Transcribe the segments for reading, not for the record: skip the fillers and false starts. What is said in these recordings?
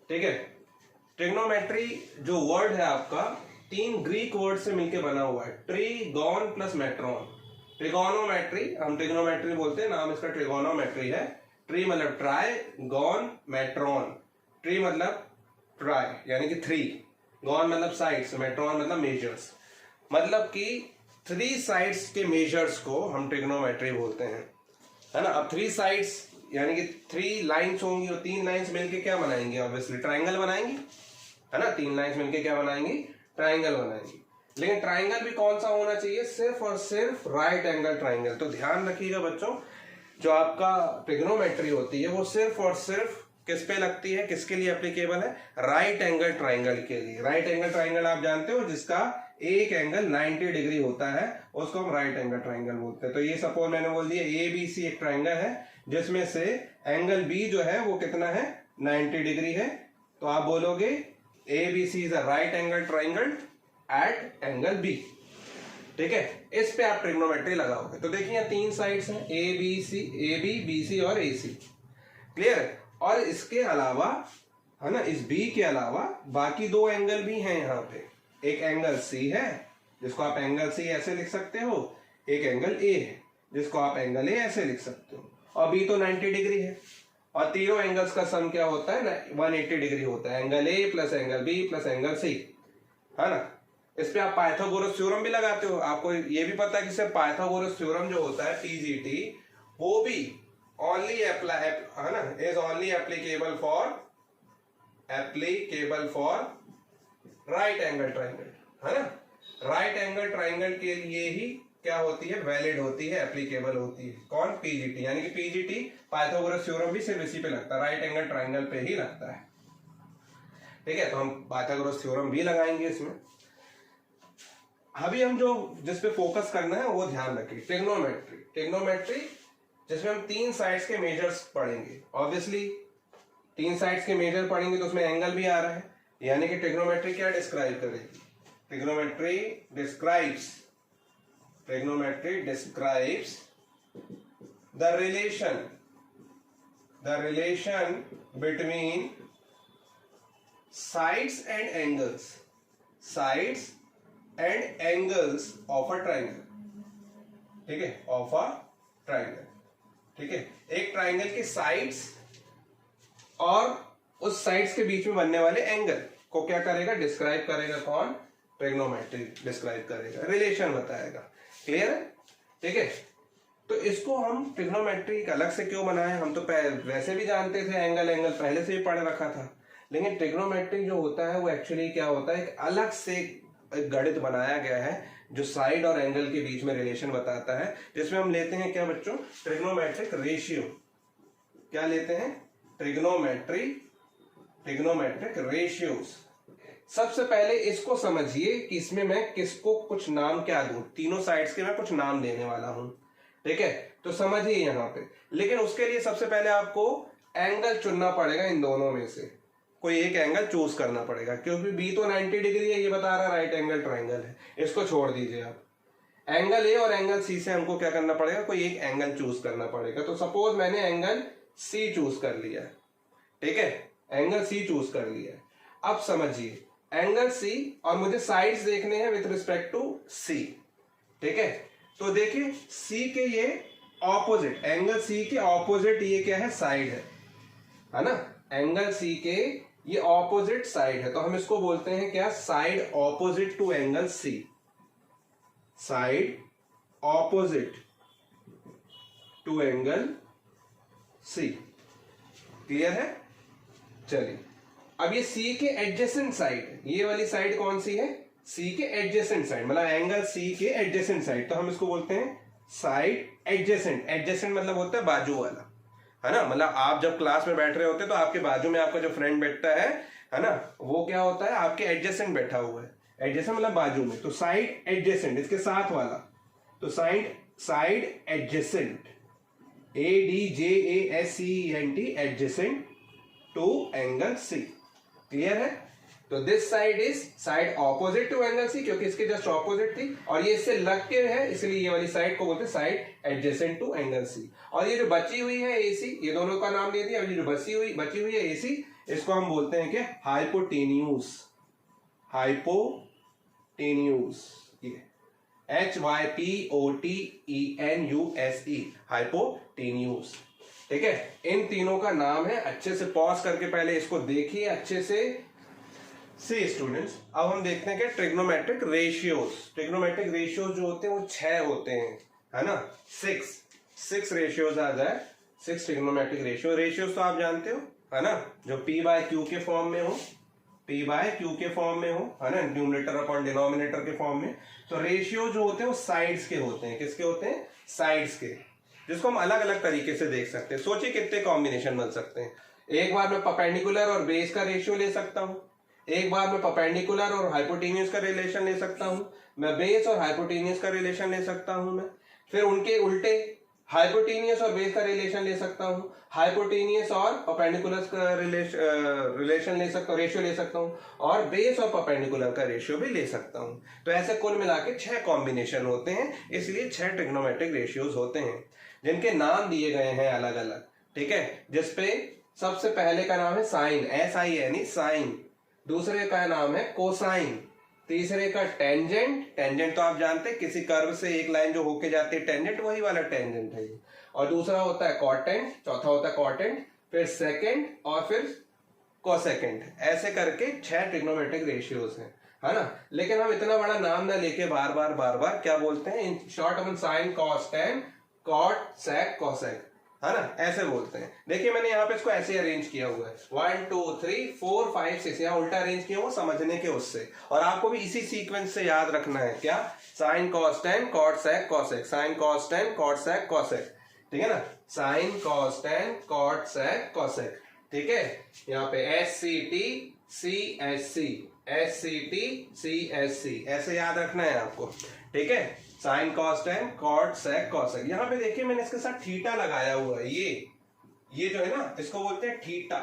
ठीक है। ट्रिग्नोमेट्री जो वर्ड है आपका 3 ग्रीक वर्ड से मिलकर बना हुआ है, ट्रीगोन प्लस मेट्रॉन। ट्रिगोनोमेट्री हम ट्रिग्नोमेट्री बोलते हैं, नाम इसका ट्रिगोनोमेट्री है। ट्री मतलब ट्राई, गॉन मेट्रॉन। ट्री मतलब ट्राई यानी कि 3, गॉन मतलब साइड्स, मेट्रॉन मतलब मेजर्स, मतलब कि 3 साइड्स के मेजर्स को हम ट्रिग्नोमेट्री बोलते हैं, है ना। अब 3 साइड्स यानी कि 3 लाइंस होंगी और 3 लाइंस मिलके क्या बनाएंगे, ऑब्वियसली ट्राइंगल बनाएंगे, है ना। 3 लाइंस मिलके क्या बनाएंगी, ट्राइंगल बनाएंगे। लेकिन ट्राइंगल भी कौन सा होना चाहिए, सिर्फ और सिर्फ राइट एंगल ट्राइंगल। तो ध्यान रखिएगा बच्चों, जो आपका ट्रिग्नोमेट्री होती है वो सिर्फ और सिर्फ किस पे लगती है, किसके लिए एप्लीकेबल है, राइट एंगल ट्राइंगल के लिए। राइट एंगल ट्राइंगल आप जानते हो, जिसका एक एंगल 90 डिग्री होता है उसको हम राइट एंगल ट्राइंगल बोलते हैं। तो ये सपोज मैंने बोल दिया ABC एक ट्राइंगल है जिसमें से एंगल B जो है वो कितना है, 90 डिग्री है। तो आप बोलोगे ABC is a right angle triangle at angle B। ठीक है, इस पे आप ट्रिग्नोमेट्री लगाओगे। तो देखिए 3 साइड्स हैं, AB, BC और AC। क्लियर। और इसके अलावा, है ना, इस B के अलावा बाकी 2 एंगल भी हैं यहाँ पे। एक एंगल C है जिसको आप एंगल C ऐसे लिख सकते हो, एक एंगल A है जिसको आप एंगल A ऐसे लिख सकते हो, और B तो 90 डिग्री है। और तीनों एंगल्स का सम क्या होता है, 180 डिग्री होता है। Angle A plus angle B plus angle C, है ना। इस पे आप पाइथागोरस थ्योरम भी लगाते हो। आपको ये भी पता है कि सिर्फ पाइथागोरस थ्योरम जो होता है PGT, वो भी ओनली अप्लाई, है ना, is only applicable for right angle triangle, है ना। राइट एंगल ट्राइंगल के लिए ही क्या होती है, वैलिड होती है, एप्लीकेबल होती है। कौन, PGT। यानी कि PGT पाइथागोरस थ्योरम भी सिर्फ इसी पे लगता है, राइट एंगल ट्राइंगल पे ही लगता है। ठीक है, तो हम पाइथागोरस थ्योरम भी लगाएंगे इसमें। अभी हम जो जिस पे फोकस करना है वो ध्यान रखिए, ट्रिग्नोमेट्री। ट्रिग्नोमेट्री जिसमें हम 3 साइड्स के मेजर्स पढ़ेंगे। ऑब्वियसली 3 साइड्स के मेजर पढ़ेंगे तो उसमें एंगल भी आ रहा है, यानी कि ट्रिग्नोमेट्री क्या डिस्क्राइब करेगी, trigonometry describes the relation between sides and angles of a triangle। ठीक है, ऑफ अ ट्राइंगल। ठीक है, एक ट्राइंगल के साइड्स और उस साइड्स के बीच में बनने वाले एंगल को क्या करेगा, डिस्क्राइब करेगा। कौन, ट्रिग्नोमेट्री डिस्क्राइब करेगा, रिलेशन बताएगा। क्लियर है। ठीक है, तो इसको हम ट्रिग्नोमेट्री अलग से क्यों बनाए, हम तो वैसे भी जानते थे, एंगल पहले से ही पढ़ रखा था। लेकिन ट्रिग्नोमेट्री जो होता है वो एक्चुअली क्या होता है, एक अलग से गणित बनाया गया है जो साइड और एंगल के बीच में रिलेशन बताता है, जिसमें हम लेते हैं क्या बच्चों, ट्रिग्नोमेट्रिक रेशियो। क्या लेते हैं, ट्रिग्नोमेट्रिक रेशियोज। सबसे पहले इसको समझिए कि इसमें मैं किसको कुछ नाम क्या दूं, तीनों साइड्स के मैं कुछ नाम देने वाला हूं। ठीक है, तो समझिए यहां पे। लेकिन उसके लिए सबसे पहले आपको एंगल चुनना पड़ेगा, इन दोनों में से कोई एक एंगल चूज करना पड़ेगा, क्योंकि B तो 90 डिग्री है, ये बता रहा राइट एंगल ट्राइंगल है, इसको छोड़ दीजिए आप। एंगल A और एंगल C से हमको क्या करना पड़ेगा, कोई एक एंगल चूज करना पड़ेगा। तो सपोज मैंने एंगल C चूज कर लिया, ठीक है, एंगल C चूज कर लिया। अब समझिए एंगल C और मुझे साइड्स देखने हैं विथ रिस्पेक्ट टू C। ठीक है, तो देखिए C के ये ऑपोजिट, एंगल C के ऑपोजिट ये क्या है, साइड है ना। एंगल C के ये ऑपोजिट साइड है, तो हम इसको बोलते हैं क्या, side opposite to angle C। Side opposite to angle C। Clear है। चलिए अब ये C के एडजेसेंट साइड, ये वाली साइड कौन सी है, C के एडजेसेंट साइड, मतलब एंगल C के एडजेसेंट साइड, तो हम इसको बोलते हैं साइड एडजेसेंट। एडजेसेंट मतलब होता है बाजू वाला, है ना। मतलब आप जब क्लास में बैठ रहे होते हैं तो आपके बाजू में आपका जो फ्रेंड बैठता है ना, वो क्या होता है, आपके एडजेसेंट बैठा हुआ है। एडजेसेंट मतलब बाजू में, तो साइड एडजेसेंट इसके साथ वाला, तो side adjacent, ADJASENT adjacent to angle C। Clear है। तो this side is side opposite to angle C, क्योंकि इसके जस्ट ऑपोजिट थी, और ये इससे लग के है, इसलिए ये वाली साइड को बोलते हैं side adjacent to angle C। और ये जो बची हुई है AC, ये दोनों का नाम दे दिया। अब ये जो बची हुई है AC, इसको हम बोलते हैं कि हाइपोटेन्यूज, हाइपोटेन्यूज, ये HYPOTENUSE, हाइपोटेन्यूज। ठीक है, इन तीनों का नाम है। अच्छे से पॉज करके पहले इसको देखिए अच्छे से। सी स्टूडेंट्स, अब हम देखते हैं कि ट्रिग्नोमेट्रिक रेशियोज, ट्रिग्नोमेट्रिक रेशियोज जो होते हैं वो 6 होते हैं, है ना, 6 रेशियोज आ जाए, 6 ट्रिग्नोमेट्रिक रेशियो। रेशियोज तो आप जानते हो, है ना, जो P/Q के फॉर्म में हो, P/Q के फॉर्म में हो, है ना, न्यूमरेटर अपॉन डिनोमिनेटर के फॉर्म में। तो रेशियो जो होते हैं वो साइड्स के होते हैं। किसके होते हैं? साइड्स के, जिसको हम अलग अलग तरीके से देख सकते हैं। सोचिए कितने कॉम्बिनेशन बन सकते हैं। एक बार मैं परपेंडिकुलर और बेस का रेशियो ले सकता हूं, एक बार मैं परपेंडिकुलर और हाइपोटेन्यूज का रिलेशन ले सकता हूं, मैं बेस और हाइपोटेन्यूज का रिलेशन ले सकता हूं, मैं फिर उनके उल्टे हाइपोटेन्यूज और बेस का रिलेशन ले सकता हूं, हाइपोटेन्यूज और परपेंडिकुलर का रिलेशन ले सकता हूं, रेशियो ले सकता हूं, और बेस और परपेंडिकुलर का रेशियो भी ले सकता हूं। तो ऐसे कुल मिला के 6 कॉम्बिनेशन होते हैं, इसलिए 6 ट्रिग्नोमेट्रिक रेशियोज होते हैं जिनके नाम दिए गए हैं अलग अलग। ठीक है, जिसपे सबसे पहले का नाम है साइन, SIN, साइन। दूसरे का नाम है कोसाइन। तीसरे का टेंजेंट, टेंजेंट तो आप जानते हैं, किसी कर्व से एक लाइन जो होके जाती है टेंजेंट, वही वाला टेंजेंट है ये। और दूसरा होता है कॉटेंट, चौथा होता है कॉटेंट, फिर सेकेंड और फिर कोसेकेंट। ऐसे करके 6 ट्रिग्नोमेट्रिक रेशियोज हैं, है ना। लेकिन हम इतना बड़ा नाम ना लेके बार बार क्या बोलते हैं, इन शॉर्ट अपन sine, cos, tan, cot, sec, cosec, है ना, ऐसे बोलते हैं। देखिए मैंने यहाँ पे इसको ऐसे अरेंज किया हुआ है, 1 2 3 4 5 6, यहाँ उल्टा अरेंज किया हुआ समझने के उससे। और आपको भी इसी सीक्वेंस से याद रखना है, क्या, sine cos tan cot sec cosec, sine cos tan cot sec cosec. ठीक है ना, sine cos tan cot sec cosec. ठीक है, यहाँ पे SCT CSC, SCT CSC, ऐसे याद रखना है आपको। ठीक है, sine cos tan cot sec cosec. यहाँ पे देखिए मैंने इसके साथ थीटा लगाया हुआ है, ये जो है ना, इसको बोलते हैं थीटा।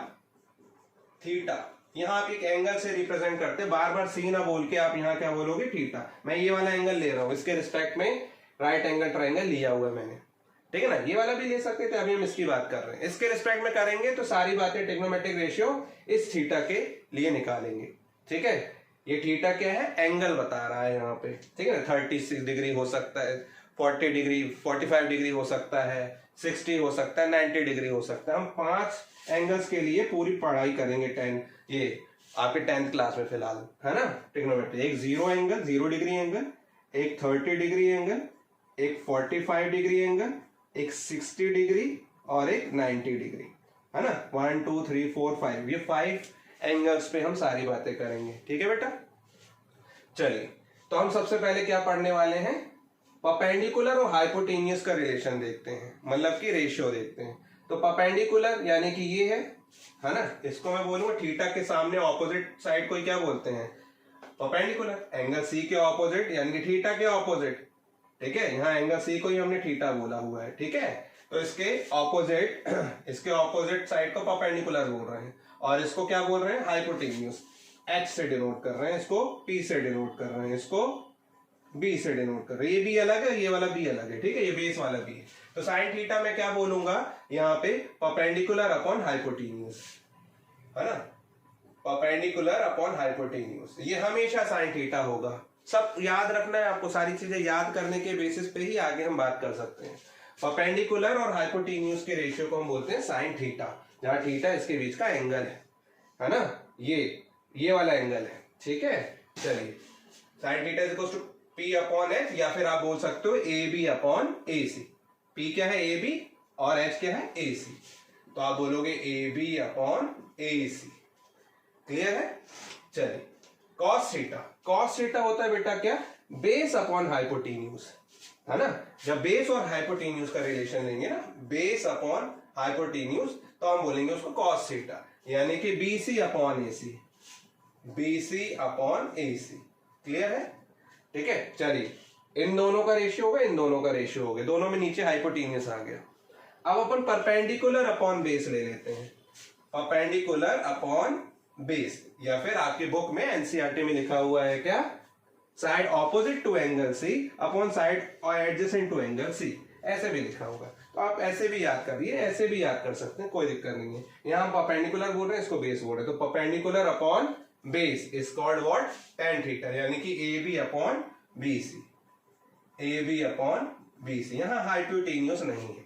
थीटा यहाँ आप एक एंगल से रिप्रेजेंट करते हैं, बार बार सी ना बोल के आप यहाँ क्या बोलोगे, थीटा। मैं ये वाला एंगल ले रहा हूँ, इसके रिस्पेक्ट में राइट एंगल ट्राइंगल लिया हुआ है मैंने। ठीक है ना, ये वाला भी ले सकते थे, अभी हम इसकी बात कर रहे हैं। इसके रिस्पेक्ट में करेंगे तो सारी बातें ट्रिग्नोमेट्रिक रेशियो इस थीटा के लिए निकालेंगे। ठीक है, ये थीटा क्या है, एंगल बता रहा है यहाँ पे। ठीक है ना, 36 डिग्री हो सकता है, 40 डिग्री, 45 डिग्री हो सकता है, 60 हो सकता है, 90 डिग्री हो सकता है। हम 5 एंगल्स के लिए पूरी पढ़ाई करेंगे, 10 ये आपके 10th क्लास में फिलहाल, है ना, ट्रिग्नोमेट्री। एक 0 एंगल, 0 डिग्री एंगल, एक 30 डिग्री एंगल, एक 45 डिग्री एंगल, एक 60 डिग्री और एक 90 डिग्री, है ना। 1 2 3 4 5, ये 5 एंगल्स पे हम सारी बातें करेंगे। ठीक है बेटा, चलिए तो हम सबसे पहले क्या पढ़ने वाले हैं, परपेंडिकुलर और हाइपोटेन्यूज का रिलेशन देखते हैं, मतलब कि रेशियो देखते हैं। तो परपेंडिकुलर यानी कि ये है ना, इसको मैं बोलूंगा थीटा के सामने ऑपोजिट साइड को क्या बोलते हैं, परपेंडिकुलर। एंगल सी के ऑपोजिट यानी कि थीटा के ऑपोजिट। ठीक है, यहाँ एंगल सी को ही हमने थीटा बोला हुआ है। ठीक है, तो इसके ऑपोजिट साइड को परपेंडिकुलर बोल रहे हैं, और इसको क्या बोल रहे हैं, हाइपोटेन्यूज। H से डिनोट कर रहे हैं, इसको P से डिनोट कर रहे हैं, इसको B से डिनोट कर रहे हैं। ये भी अलग है, ये वाला भी अलग है। ठीक है, ये बेस वाला भी है। तो साइन थीटा में क्या बोलूंगा, यहाँ पे परपेंडिकुलर अपॉन हाइपोटेन्यूज, है ना, परपेंडिकुलर अपॉन हाइपोटेन्यूज। ये हमेशा साइन थीटा होगा। सब याद रखना है आपको, सारी चीजें याद करने के बेसिस पे ही आगे हम बात कर सकते हैं। परपेंडिकुलर और हाइपोटेन्यूज के रेशियो को हम बोलते हैं साइन थीटा, जहां थीटा इसके बीच का एंगल है ना, ये वाला एंगल है। ठीक है, चलिए sine theta equals to P upon H, या फिर आप बोल सकते हो AB अपॉन AC। P क्या है, AB, और H क्या है, AC। तो आप बोलोगे AB अपॉन AC। क्लियर है, चलिए कॉस थीटा होता है बेटा क्या, बेस अपॉन हाइपोटेन्यूज, है ना। जब बेस और हाइपोटेन्यूज का रिलेशन लेंगे ना, बेस अपॉन हाइपोटेन्यूज, तो हम बोलेंगे उसको कॉस थीटा, यानी कि BC upon AC, BC upon AC। Clear है, ठीक है। चलिए इन दोनों का रेशियो होगा, इन दोनों का रेशियो हो गया, दोनों में नीचे हाइपोटेन्यूज आ गया। अब अपन परपेंडिकुलर अपॉन बेस ले लेते हैं, परपेंडिकुलर अपॉन बेस, या फिर आपकी बुक में एनसीईआरटी में लिखा हुआ है क्या, side opposite to angle C upon side और एडजेसेंट टू एंगल सी, ऐसे भी लिखा होगा। तो आप ऐसे भी याद करिए, ऐसे भी याद कर सकते हैं, कोई दिक्कत नहीं है। यहाँ हम परपेंडिकुलर बोल रहे हैं, इसको बेस बोल रहे हैं, तो perpendicular upon base is called what, tan theta, यानी कि AB upon BC, AB upon BC। यहाँ हाइपोटेन्यूस नहीं है,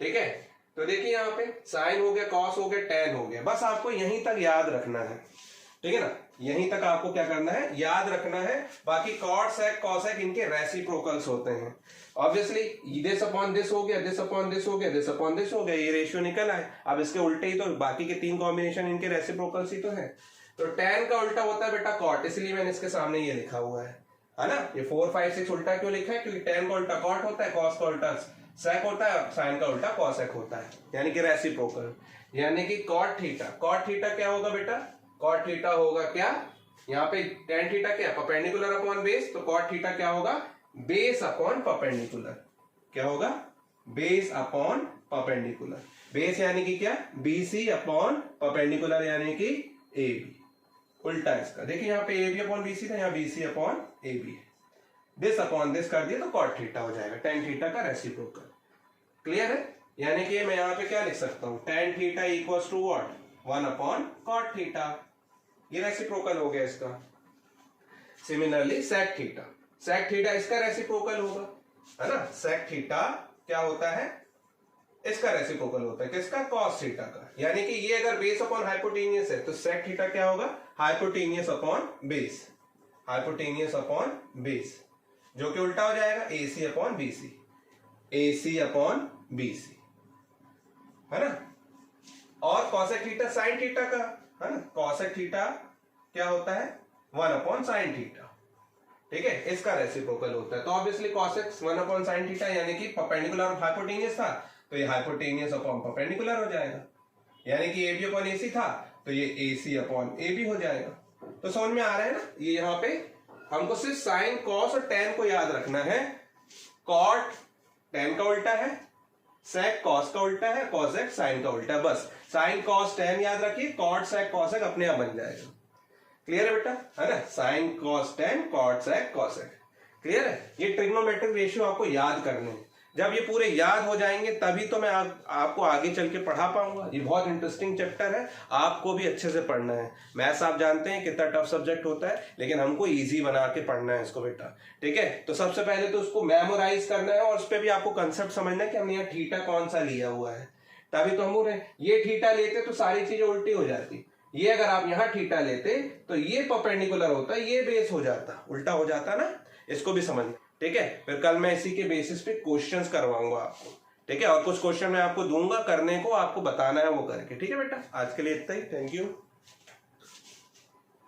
ठीक है। तो देखिए यहाँ पे साइन हो गया, कॉस हो गया, tan हो गया, बस आपको यहीं तक याद रखना है, ठीक है ना, यहीं तक आपको क्या करना है, याद रखना है। बाकी कॉट सेक कॉसेक इनके रेसिप्रोकल्स होते हैं। ऑब्वियसली दिस अपॉन दिस हो गया, दिस अपॉन दिस हो गया, दिस अपॉन दिस हो गया, ये रेशियो निकल आए। अब इसके उल्टे ही तो बाकी के 3 कॉम्बिनेशन इनके रेसिप्रोकल्स ही तो है। तो tan का उल्टा होता है बेटा कॉट, इसलिए मैंने इसके सामने ये लिखा हुआ है ना। ये 4 5 6 उल्टा क्यों लिखा है, क्योंकि tan का उल्टा कॉट होता है, कॉस का उल्टा सेक होता है, साइन का उल्टा कॉसेक होता है, यानी कि रेसिप्रोकल। यानी कि कॉट थीटा, कॉट थीटा क्या होगा बेटा, कॉट थीटा होगा क्या, यहाँ पे tan थीटा क्या, परपेंडिकुलर अपॉन बेस, तो कॉट थीटा क्या होगा, बेस अपॉन परपेंडिकुलर। क्या होगा, बेस अपॉन परपेंडिकुलर। बेस यानी कि क्या, BC अपॉन परपेंडिकुलर यानी कि AB, उल्टा इसका। देखिए यहाँ पे AB अपॉन BC था, यहाँ BC upon AB, this upon this कर दिया तो कॉट थीटा हो जाएगा, tan थीटा का रेसिप्रोकल। क्लियर है, यानी कि मैं यहाँ पे क्या लिख सकता हूँ, tan theta equals to what, 1 upon cot theta, ये रेसिप्रोकल हो गया इसका। Similarly sec theta, sec theta इसका रेसिप्रोकल होगा, है ना। सेक थीटा क्या होता है, इसका रेसिप्रोकल होता है किसका, कॉस थीटा का। यानी कि ये अगर बेस अपॉन हाइपोटेनियस है तो सेक थीटा क्या होगा, hypotenuse upon base, hypotenuse upon base, जो कि उल्टा हो जाएगा AC upon BC, AC upon BC, है ना। और कॉसेक थीटा साइन थीटा का, है ना, कॉसेक थीटा क्या होता है, 1 अपॉन साइन थीटा, ठीक है, इसका रेसिप्रोकल होता है। तो obviously cosec 1 upon sine theta यानी कि परपेंडिकुलर और हाइपोटेनियस था, तो ये हाइपोटेनियस अपॉन परपेंडिकुलर हो जाएगा, यानी कि AB अपॉन AC था तो ये AC अपॉन AB हो जाएगा। तो समझ में आ रहा है ना। ये यहाँ पे हमको सिर्फ साइन कॉस और tan को याद रखना है। कॉट tan का उल्टा है, सेक कॉस का उल्टा है, कॉसेक साइन का उल्टा है, बस साइन कॉस tan याद रखिए, कॉट सेक कॉसेक अपने आप बन जाएगा। क्लियर है बेटा, है ना, sine cos tan cot sec cosec, clear है। ये ट्रिग्नोमेट्रिक रेशियो आपको याद करने हैं, जब ये पूरे याद हो जाएंगे तभी तो मैं आपको आगे चल के पढ़ा पाऊंगा। ये बहुत इंटरेस्टिंग चैप्टर है, आपको भी अच्छे से पढ़ना है। मैथ्स आप जानते हैं कितना टफ सब्जेक्ट होता है, लेकिन हमको इजी बना के पढ़ना है इसको बेटा, ठीक है। तो सबसे पहले तो उसको मेमोराइज करना है और उस पर भी आपको कंसेप्ट समझना है कि हमने यहाँ थीटा कौन सा लिया हुआ है, तभी तो हम बोल रहे हैं ये थीटा लेते तो सारी चीजें उल्टी हो जाती। ये अगर आप यहाँ थीटा लेते तो ये परपेंडिकुलर होता, ये बेस हो जाता, उल्टा हो जाता ना, इसको भी समझना, ठीक है। फिर कल मैं इसी के बेसिस पे क्वेश्चंस करवाऊंगा आपको, ठीक है, और कुछ क्वेश्चन मैं आपको दूंगा करने को, आपको बताना है वो करके, ठीक है बेटा। आज के लिए इतना ही, थैंक यू।